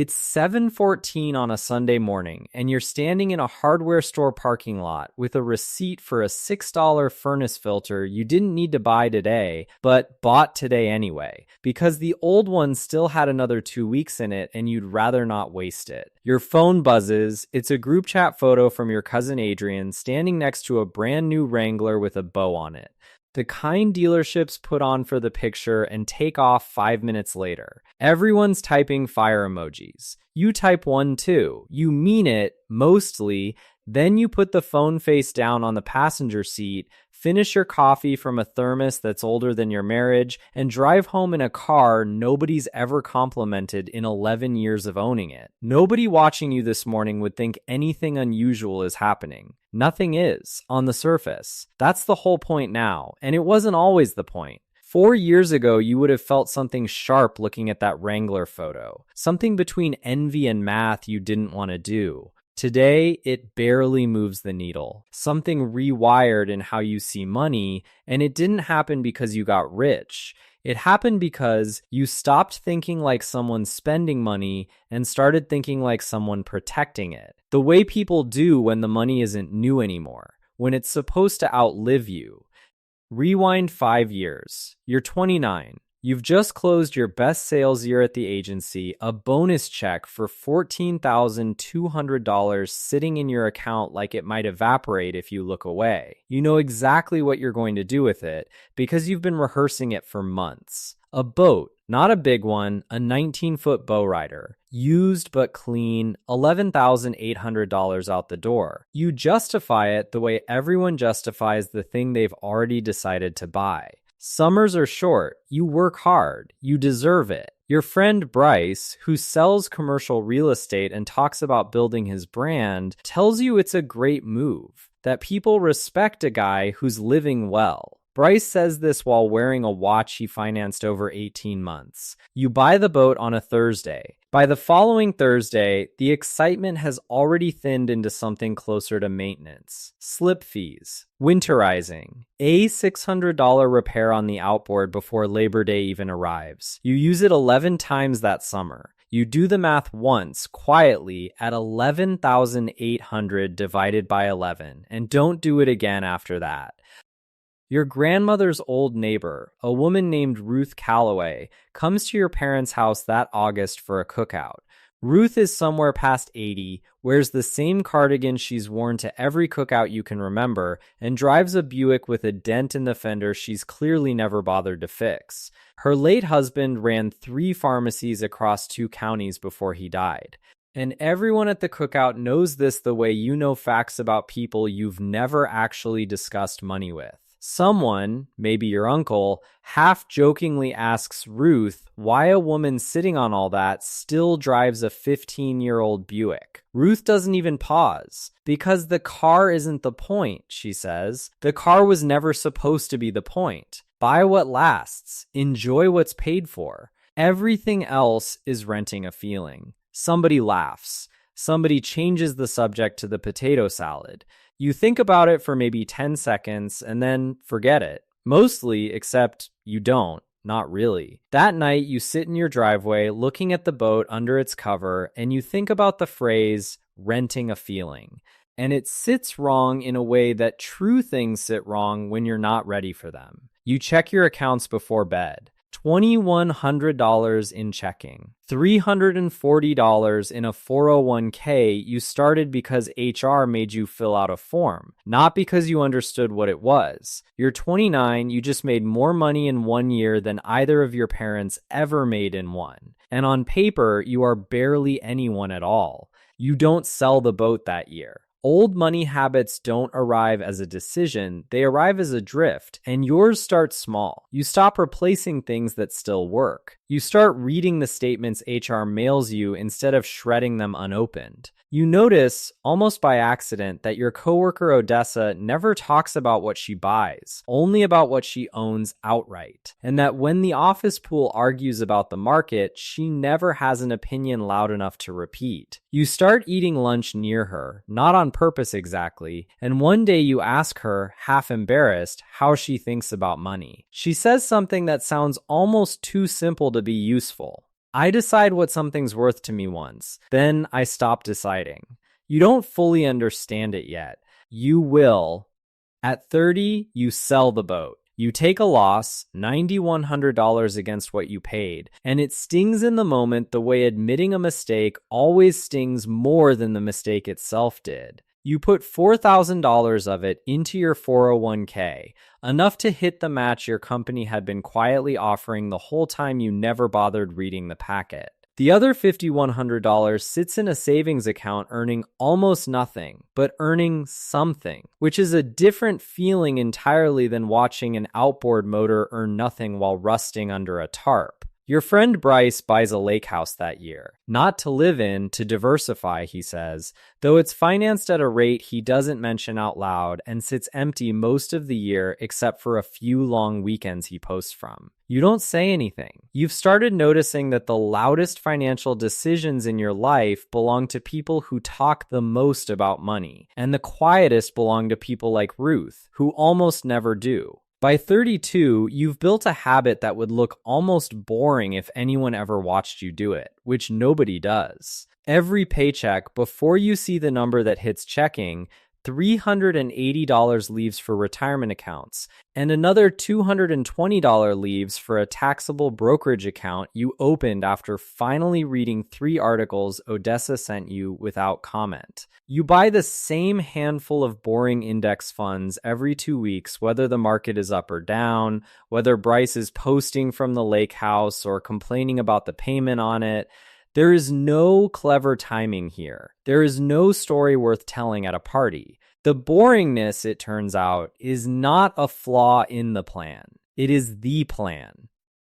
It's 7:14 on a Sunday morning, and you're standing in a hardware store parking lot with a receipt for a $6 furnace filter you didn't need to buy today, but bought today anyway, because the old one still had another 2 weeks in it and you'd rather not waste it. Your phone buzzes. It's a group chat photo from your cousin Adrian standing next to a brand new Wrangler with a bow on it. The kind dealerships put on for the picture and take off 5 minutes later. Everyone's typing fire emojis. You type one too. You mean it, mostly. Then you put the phone face down on the passenger seat, finish your coffee from a thermos that's older than your marriage, and drive home in a car nobody's ever complimented in 11 years of owning it. Nobody watching you this morning would think anything unusual is happening. Nothing is, on the surface. That's the whole point now, and it wasn't always the point. 4 years ago, you would have felt something sharp looking at that Wrangler photo, something between envy and math you didn't want to do. Today, it barely moves the needle. Something rewired in how you see money, and it didn't happen because you got rich. It happened because you stopped thinking like someone spending money and started thinking like someone protecting it. The way people do when the money isn't new anymore, when it's supposed to outlive you. Rewind 5 years. You're 29. You've just closed your best sales year at the agency, a bonus check for $14,200 sitting in your account like it might evaporate if you look away. You know exactly what you're going to do with it because you've been rehearsing it for months. A boat, not a big one, a 19-foot bowrider. Used but clean, $11,800 out the door. You justify it the way everyone justifies the thing they've already decided to buy. Summers are short. You work hard. You deserve it. Your friend Bryce, who sells commercial real estate and talks about building his brand, tells you it's a great move, that people respect a guy who's living well. Bryce says this while wearing a watch he financed over 18 months. You buy the boat on a Thursday. By the following Thursday, the excitement has already thinned into something closer to maintenance. Slip fees, winterizing, a $600 repair on the outboard before Labor Day even arrives. You use it 11 times that summer. You do the math once, quietly, at 11,800 divided by 11, and don't do it again after that. Your grandmother's old neighbor, a woman named Ruth Calloway, comes to your parents' house that August for a cookout. Ruth is somewhere past 80, wears the same cardigan she's worn to every cookout you can remember, and drives a Buick with a dent in the fender she's clearly never bothered to fix. Her late husband ran 3 pharmacies across 2 counties before he died. And everyone at the cookout knows this the way you know facts about people you've never actually discussed money with. Someone, maybe your uncle, half-jokingly asks Ruth why a woman sitting on all that still drives a 15-year-old Buick. Ruth doesn't even pause. Because the car isn't the point, she says. The car was never supposed to be the point. Buy what lasts. Enjoy what's paid for. Everything else is renting a feeling. Somebody laughs. Somebody changes the subject to the potato salad. You think about it for maybe 10 seconds and then forget it. Mostly, except you don't. Not really. That night, you sit in your driveway looking at the boat under its cover and you think about the phrase, renting a feeling. And it sits wrong in a way that true things sit wrong when you're not ready for them. You check your accounts before bed. $2,100 in checking, $340 in a 401k you started because HR made you fill out a form, not because you understood what it was. You're 29, you just made more money in 1 year than either of your parents ever made in one. And on paper, you are barely anyone at all. You don't sell the boat that year. Old money habits don't arrive as a decision, they arrive as a drift, and yours starts small. You stop replacing things that still work. You start reading the statements HR mails you instead of shredding them unopened. You notice, almost by accident, that your coworker Odessa never talks about what she buys, only about what she owns outright. And that when the office pool argues about the market, she never has an opinion loud enough to repeat. You start eating lunch near her, not on purpose exactly, and one day you ask her, half embarrassed, how she thinks about money. She says something that sounds almost too simple to be useful. I decide what something's worth to me once, then I stop deciding. You don't fully understand it yet. You will. At 30, you sell the boat. You take a loss, $9,100 against what you paid, and it stings in the moment the way admitting a mistake always stings more than the mistake itself did. You put $4,000 of it into your 401k, enough to hit the match your company had been quietly offering the whole time you never bothered reading the packet. The other $5,100 sits in a savings account earning almost nothing, but earning something, which is a different feeling entirely than watching an outboard motor earn nothing while rusting under a tarp. Your friend Bryce buys a lake house that year. Not to live in, to diversify, he says, though it's financed at a rate he doesn't mention out loud and sits empty most of the year except for a few long weekends he posts from. You don't say anything. You've started noticing that the loudest financial decisions in your life belong to people who talk the most about money, and the quietest belong to people like Ruth, who almost never do. By 32, you've built a habit that would look almost boring if anyone ever watched you do it, which nobody does. Every paycheck, before you see the number that hits checking, $380 leaves for retirement accounts, and another $220 leaves for a taxable brokerage account you opened after finally reading 3 articles Odessa sent you without comment. You buy the same handful of boring index funds every 2 weeks, whether the market is up or down, whether Bryce is posting from the lake house or complaining about the payment on it. There is no clever timing here. There is no story worth telling at a party. The boringness, it turns out, is not a flaw in the plan. It is the plan.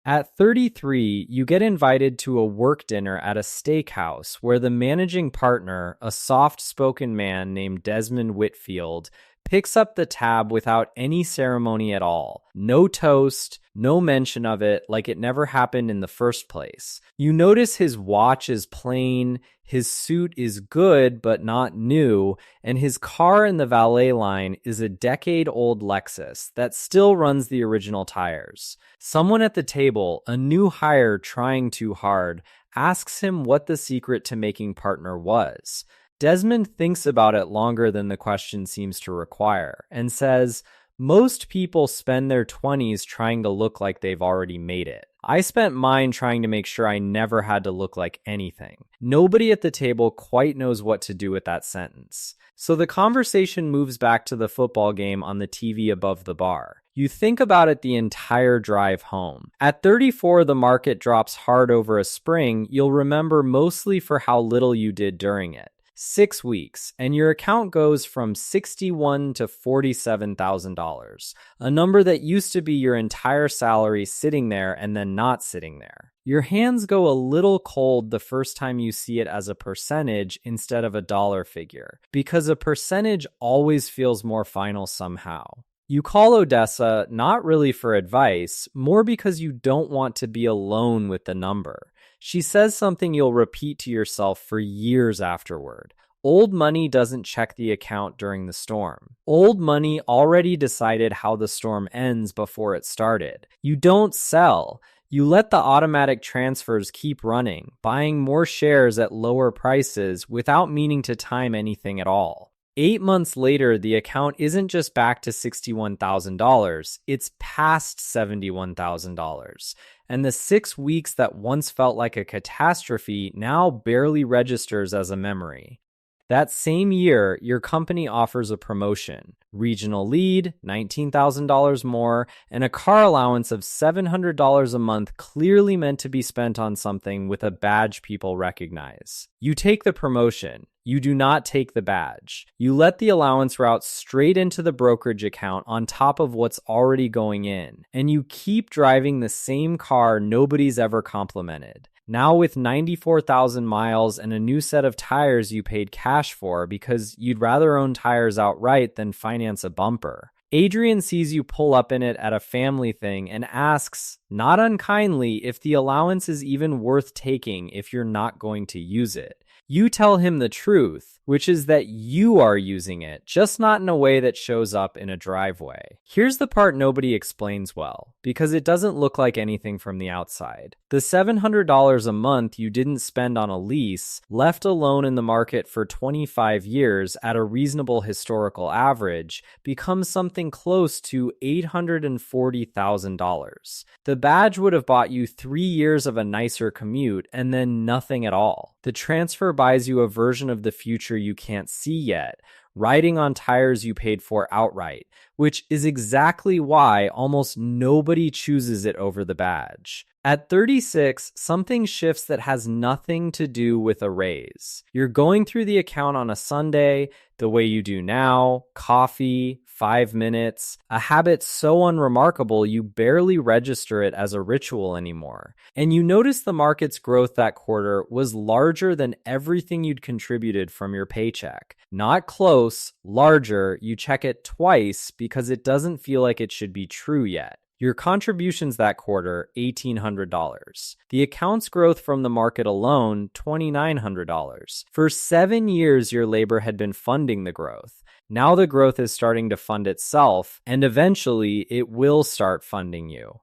At 33, you get invited to a work dinner at a steakhouse where the managing partner, a soft-spoken man named Desmond Whitfield, picks up the tab without any ceremony at all. No toast, no mention of it, like it never happened in the first place. You notice his watch is plain, his suit is good but not new, and his car in the valet line is a decade-old Lexus that still runs the original tires. Someone at the table, a new hire trying too hard, asks him what the secret to making partner was. Desmond thinks about it longer than the question seems to require and says, "Most people spend their 20s trying to look like they've already made it. I spent mine trying to make sure I never had to look like anything." Nobody at the table quite knows what to do with that sentence. So the conversation moves back to the football game on the TV above the bar. You think about it the entire drive home. At 34, the market drops hard over a spring you'll remember mostly for how little you did during it. 6 weeks, and your account goes from $61,000 to $47,000, a number that used to be your entire salary sitting there and then not sitting there. Your hands go a little cold the first time you see it as a percentage instead of a dollar figure, because a percentage always feels more final somehow. You call Odessa not really for advice, more because you don't want to be alone with the number. She says something you'll repeat to yourself for years afterward. Old money doesn't check the account during the storm. Old money already decided how the storm ends before it started. You don't sell. You let the automatic transfers keep running, buying more shares at lower prices without meaning to time anything at all. 8 months later, the account isn't just back to $61,000, it's past $71,000. And the 6 weeks that once felt like a catastrophe now barely registers as a memory. That same year, your company offers a promotion, regional lead, $19,000 more, and a car allowance of $700 a month clearly meant to be spent on something with a badge people recognize. You take the promotion. You do not take the badge. You let the allowance route straight into the brokerage account on top of what's already going in, and you keep driving the same car nobody's ever complimented. Now with 94,000 miles and a new set of tires you paid cash for because you'd rather own tires outright than finance a bumper. Adrian sees you pull up in it at a family thing and asks, not unkindly if the allowance is even worth taking if you're not going to use it. You tell him the truth, which is that you are using it, just not in a way that shows up in a driveway. Here's the part nobody explains well, because it doesn't look like anything from the outside. The $700 a month you didn't spend on a lease, left alone in the market for 25 years at a reasonable historical average, becomes something close to $840,000. The badge would have bought you 3 years of a nicer commute and then nothing at all. The transfer buys you a version of the future you can't see yet, riding on tires you paid for outright, which is exactly why almost nobody chooses it over the badge. At 36, something shifts that has nothing to do with a raise. You're going through the account on a Sunday, the way you do now, coffee, 5 minutes, a habit so unremarkable you barely register it as a ritual anymore. And you notice the market's growth that quarter was larger than everything you'd contributed from your paycheck. Not close, larger, you check it twice because it doesn't feel like it should be true yet. Your contributions that quarter, $1,800. The account's growth from the market alone, $2,900. For 7 years, your labor had been funding the growth. Now the growth is starting to fund itself, and eventually it will start funding you.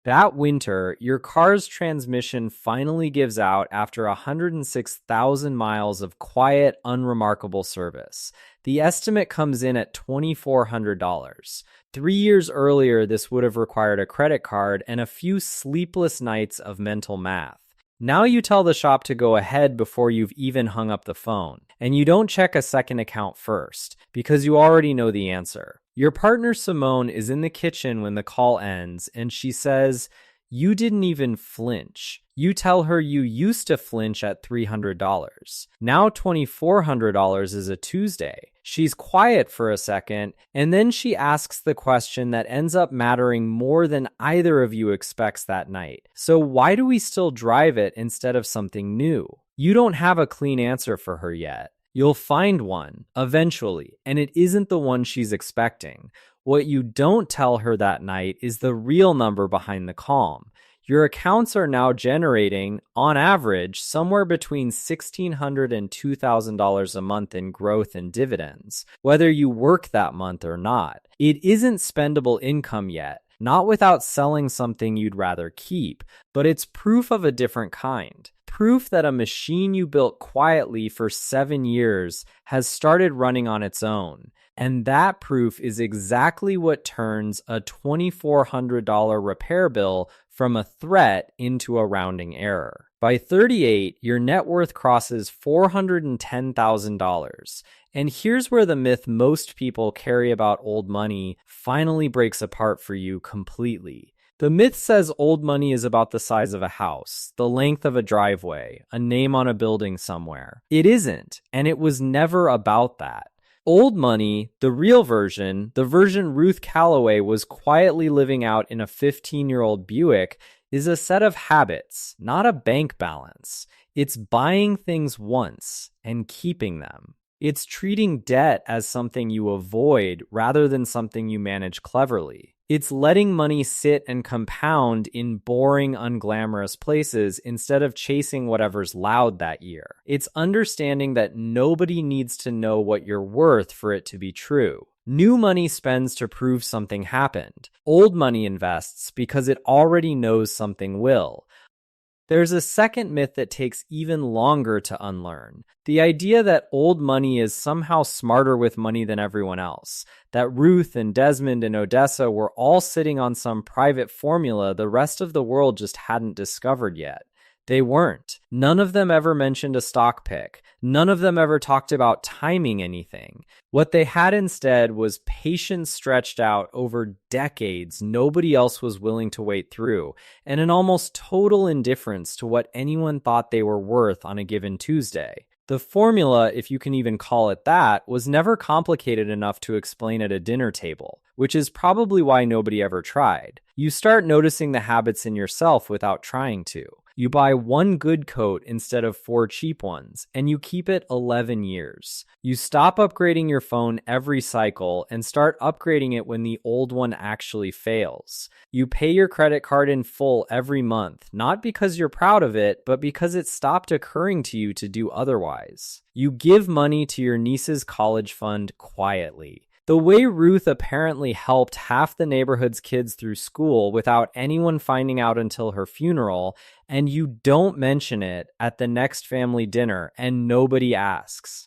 That winter, your car's transmission finally gives out after 106,000 miles of quiet, unremarkable service. The estimate comes in at $2,400. 3 years earlier, this would have required a credit card and a few sleepless nights of mental math. Now you tell the shop to go ahead before you've even hung up the phone, and you don't check a second account first, because you already know the answer. Your partner Simone is in the kitchen when the call ends, and she says, "You didn't even flinch." You tell her you used to flinch at $300. Now $2,400 is a Tuesday. She's quiet for a second, and then she asks the question that ends up mattering more than either of you expects that night. So why do we still drive it instead of something new? You don't have a clean answer for her yet. You'll find one, eventually, and it isn't the one she's expecting. What you don't tell her that night is the real number behind the calm. Your accounts are now generating, on average, somewhere between $1,600 and $2,000 a month in growth and dividends, whether you work that month or not. It isn't spendable income yet, not without selling something you'd rather keep, but it's proof of a different kind. Proof that a machine you built quietly for 7 years has started running on its own. And that proof is exactly what turns a $2,400 repair bill from a threat into a rounding error. By 38, your net worth crosses $410,000. And here's where the myth most people carry about old money finally breaks apart for you completely. The myth says old money is about the size of a house, the length of a driveway, a name on a building somewhere. It isn't, and it was never about that. Old money, the real version, the version Ruth Calloway was quietly living out in a 15-year-old Buick, is a set of habits, not a bank balance. It's buying things once and keeping them. It's treating debt as something you avoid rather than something you manage cleverly. It's letting money sit and compound in boring, unglamorous places instead of chasing whatever's loud that year. It's understanding that nobody needs to know what you're worth for it to be true. New money spends to prove something happened. Old money invests because it already knows something will. There's a second myth that takes even longer to unlearn. The idea that old money is somehow smarter with money than everyone else. That Ruth and Desmond and Odessa were all sitting on some private formula the rest of the world just hadn't discovered yet. They weren't. None of them ever mentioned a stock pick. None of them ever talked about timing anything. What they had instead was patience stretched out over decades nobody else was willing to wait through, and an almost total indifference to what anyone thought they were worth on a given Tuesday. The formula, if you can even call it that, was never complicated enough to explain at a dinner table, which is probably why nobody ever tried. You start noticing the habits in yourself without trying to. You buy one good coat instead of 4 cheap ones, and you keep it 11 years. You stop upgrading your phone every cycle and start upgrading it when the old one actually fails. You pay your credit card in full every month, not because you're proud of it, but because it stopped occurring to you to do otherwise. You give money to your niece's college fund quietly. The way Ruth apparently helped half the neighborhood's kids through school without anyone finding out until her funeral, and you don't mention it at the next family dinner and nobody asks.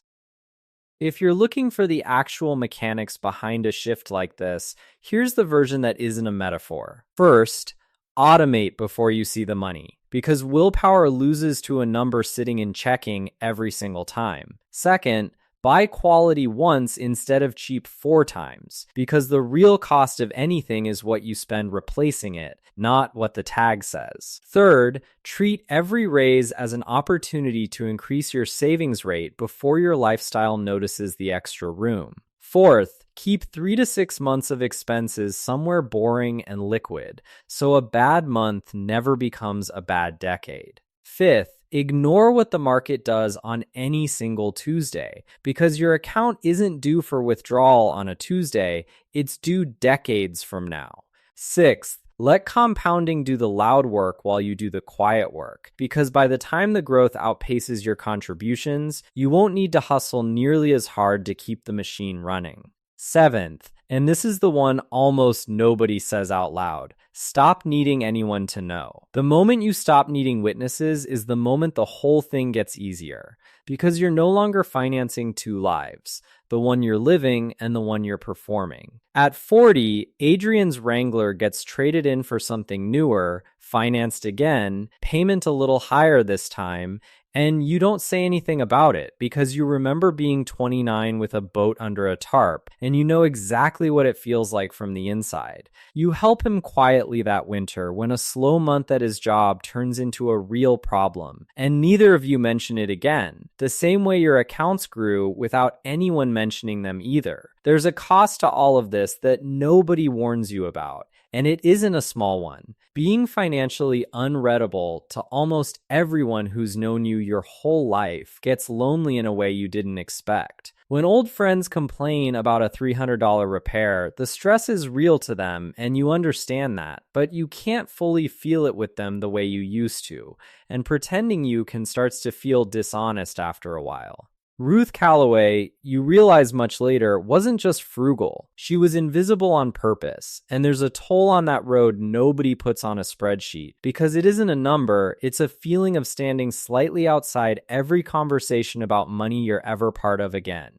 If you're looking for the actual mechanics behind a shift like this, here's the version that isn't a metaphor. First, automate before you see the money, because willpower loses to a number sitting in checking every single time. Second, buy quality once instead of cheap 4 times, because the real cost of anything is what you spend replacing it, not what the tag says. Third, treat every raise as an opportunity to increase your savings rate before your lifestyle notices the extra room. Fourth, keep 3 to 6 months of expenses somewhere boring and liquid, so a bad month never becomes a bad decade. Fifth, ignore what the market does on any single Tuesday, because your account isn't due for withdrawal on a Tuesday, it's due decades from now. Sixth, let compounding do the loud work while you do the quiet work, because by the time the growth outpaces your contributions, you won't need to hustle nearly as hard to keep the machine running. Seventh, and this is the one almost nobody says out loud, stop needing anyone to know. The moment you stop needing witnesses is the moment the whole thing gets easier, because you're no longer financing 2 lives, the one you're living and the one you're performing. At 40, Adrian's Wrangler gets traded in for something newer, financed again, payment a little higher this time, and you don't say anything about it because you remember being 29 with a boat under a tarp, and you know exactly what it feels like from the inside. You help him quietly that winter when a slow month at his job turns into a real problem, and neither of you mention it again, the same way your accounts grew without anyone mentioning them either. There's a cost to all of this that nobody warns you about, and it isn't a small one. Being financially unreadable to almost everyone who's known you your whole life gets lonely in a way you didn't expect. When old friends complain about a $300 repair, the stress is real to them, and you understand that, but you can't fully feel it with them the way you used to, and pretending you can start to feel dishonest after a while. Ruth Calloway, you realize much later, wasn't just frugal. She was invisible on purpose, and there's a toll on that road nobody puts on a spreadsheet, because it isn't a number, it's a feeling of standing slightly outside every conversation about money you're ever part of again.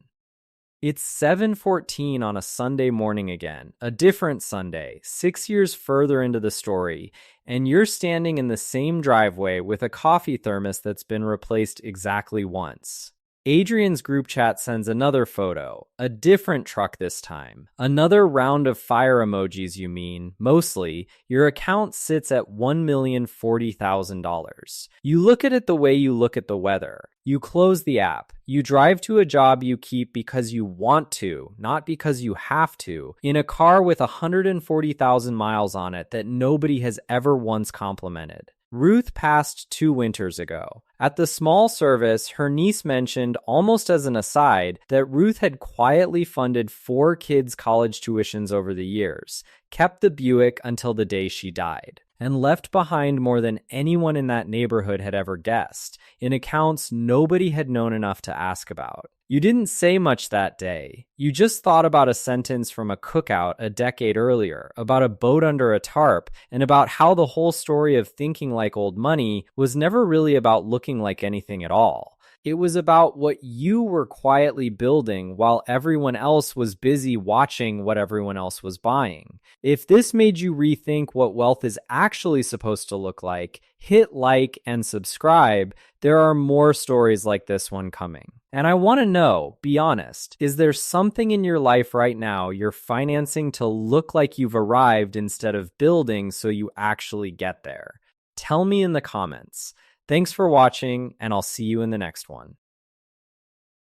It's 7:14 on a Sunday morning again, a different Sunday, 6 years further into the story, and you're standing in the same driveway with a coffee thermos that's been replaced exactly once. Adrian's group chat sends another photo, a different truck this time. Another round of fire emojis, you mean. Mostly, your account sits at $1,040,000. You look at it the way you look at the weather. You close the app. You drive to a job you keep because you want to, not because you have to, in a car with 140,000 miles on it that nobody has ever once complimented. Ruth passed 2 winters ago. At the small service, her niece mentioned, almost as an aside, that Ruth had quietly funded 4 kids' college tuitions over the years, kept the Buick until the day she died, and left behind more than anyone in that neighborhood had ever guessed, in accounts nobody had known enough to ask about. You didn't say much that day. You just thought about a sentence from a cookout a decade earlier, about a boat under a tarp, and about how the whole story of thinking like old money was never really about looking like anything at all. It was about what you were quietly building while everyone else was busy watching what everyone else was buying. If this made you rethink what wealth is actually supposed to look like, hit like and subscribe. There are more stories like this one coming. And I want to know, be honest, is there something in your life right now you're financing to look like you've arrived instead of building so you actually get there? Tell me in the comments. Thanks for watching, and I'll see you in the next one.